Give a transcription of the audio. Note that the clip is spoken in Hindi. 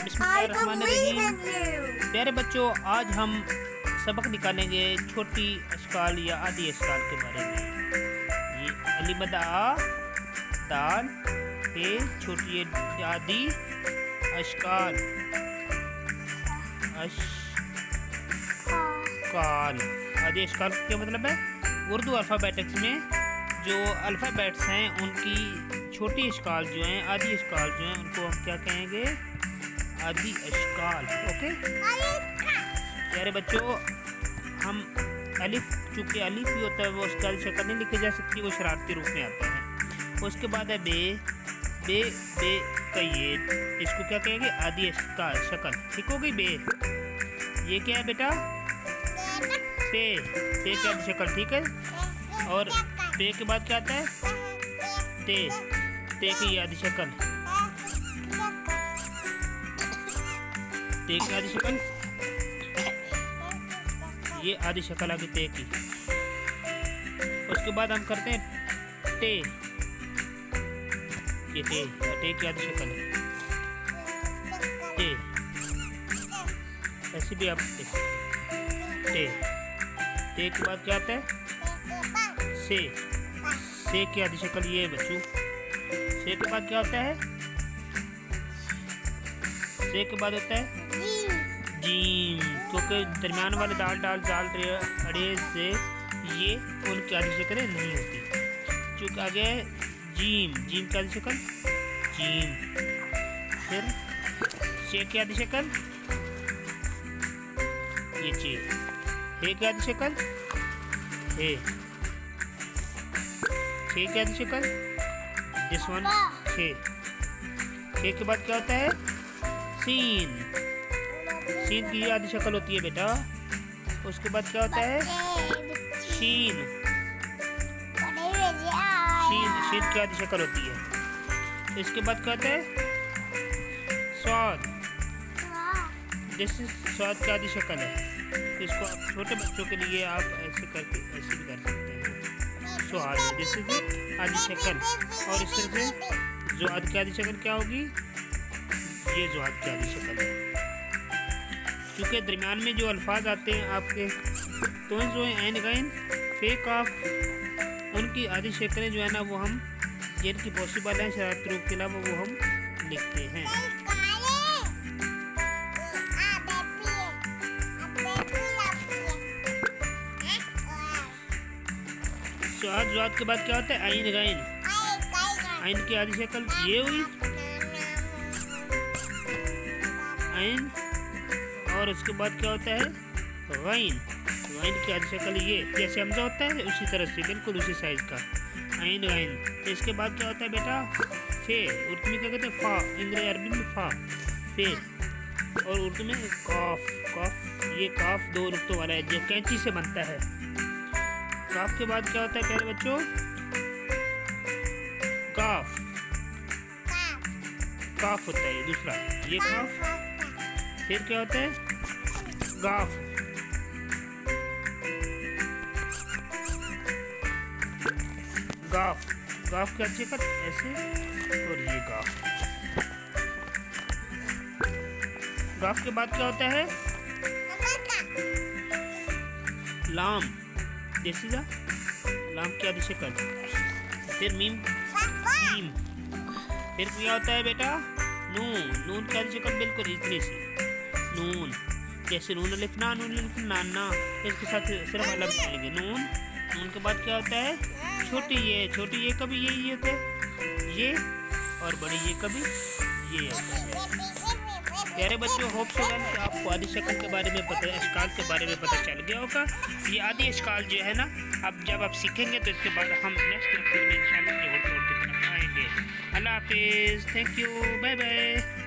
बिस्मिल्लाहिर्रहमानिर्रहीम। प्यारे बच्चों, आज हम सबक निकालेंगे छोटी अशकाल या आदि अशकाल के बारे में। ये अलिमद आ दाल हे छोटी आदि अशकाल आदि अशकाल क्या मतलब है? उर्दू अल्फ़ाबेटिक्स में जो अल्फ़ाबेट्स हैं उनकी छोटी अशकाल जो हैं, आदि अशकाल जो हैं, उनको हम क्या कहेंगे? आदि अशकाल। ओके प्यारे बच्चों, हम अलिफ, चूँकि अलिफ ही होता है वो उसका शक्ल नहीं लिखी जा सकती, वो शरारती रूप में आते हैं। उसके बाद है बे बे बे कय्यद, इसको क्या कहेंगे? आदि अशकाल शक्ल। ठीक हो गई बे। ये क्या है बेटा? पे पे की आदि शक्ल। ठीक है। और पे के बाद क्या आता है? ते ते की आदि शक्ल। ते की आदि शक्ल, ये आदि शक्ल आ गई ते की। उसके बाद हम करते हैं टे। ये टे की आदि शक्ल है टे। ऐसे भी आप टे टे के बाद क्या आता है? से की आदि शक्ल ये है बच्चों। से के बाद क्या होता है? से के बाद होता है जीम, क्योंकि दरमियान वाले दाल अड़े से ये उनकी आदि शक्ल नहीं होती। चूँकि आगे जीम की आदि शक्ल जीम। फिर शे की आदि शक्ल ये चे। हे की आदि शक्ल हे। छे की आदि शक्ल दिस वन छे। छे के बाद क्या होता है? सीन की आदि शक्ल होती है बेटा। उसके बाद क्या होता है? शीन की आदि शक्ल होती है। इसके बाद क्या होता है? स्वाद, जैसे स्वाद की आदि शक्ल है। इसको आप छोटे बच्चों के लिए आप ऐसे करके ऐसे भी कर सकते हैं। स्वाद जैसे कि आदि शक्ल। और इस तरह से ज़ुआद की आदि शक्ल क्या होगी? ये ज़ुआद की आदि शक्ल है। क्योंकि दरमियान में जो अल्फाज आते हैं आपके, तो जो है ऐन गैन फे काफ, उनकी आदि शक्लें जो है ना वो हम जिनकी पॉसिबल है शरारती रूप के अलावा वो हम लिखते हैं। ज़ुआद के बाद क्या होता है? आइन गैन। आइन की आदि शक्ल ये हुई आइन। और उसके बाद क्या होता है? गैन की आदि शक्ल ये, जैसे हमजा होता है उसी तरह से, बिल्कुल उसी साइज का आइन गैन। इसके बाद क्या होता है बेटा? फे। उर्दू में क्या कहते हैं? फा। अंग्रेजी अरबी में फा फे। और उर्दू में काफ। ये काफ दो रुख्तों वाला है जो कैंची से बनता है। काफ के बाद क्या होता है प्यारे बच्चों? काफ होता है दूसरा, ये काफ। फिर क्या होता है? गाफ। गाफ क्या अच्छी कर ऐसे, और ये गाफ के बाद क्या होता है? लाम, जैसे लाम की आदि शक्ल। फिर मीम। फिर क्या होता है बेटा? नून की आदि शक्ल बिल्कुल इतनी सी नून, जैसे नून अलिफ नाना। इसके साथ सिर्फ अलग बोलेंगे नून के बाद क्या होता है? छोटी ये कभी ये होते हैं ये, और बड़ी ये कभी ये होता है। प्यारे बच्चों, होप सो वेल कि आपको आदि शक्ल के बारे में पता, अशकाल के बारे में पता चल गया होगा। ये आदि अशकाल जो है ना, अब जब आप सीखेंगे तो इसके बाद हम नेक्स्ट लेक्चर में इंशाल्लाह जोड़ की तरफ आएंगे। अल्लाह हाफिज़, थैंक यू, बाय बाय।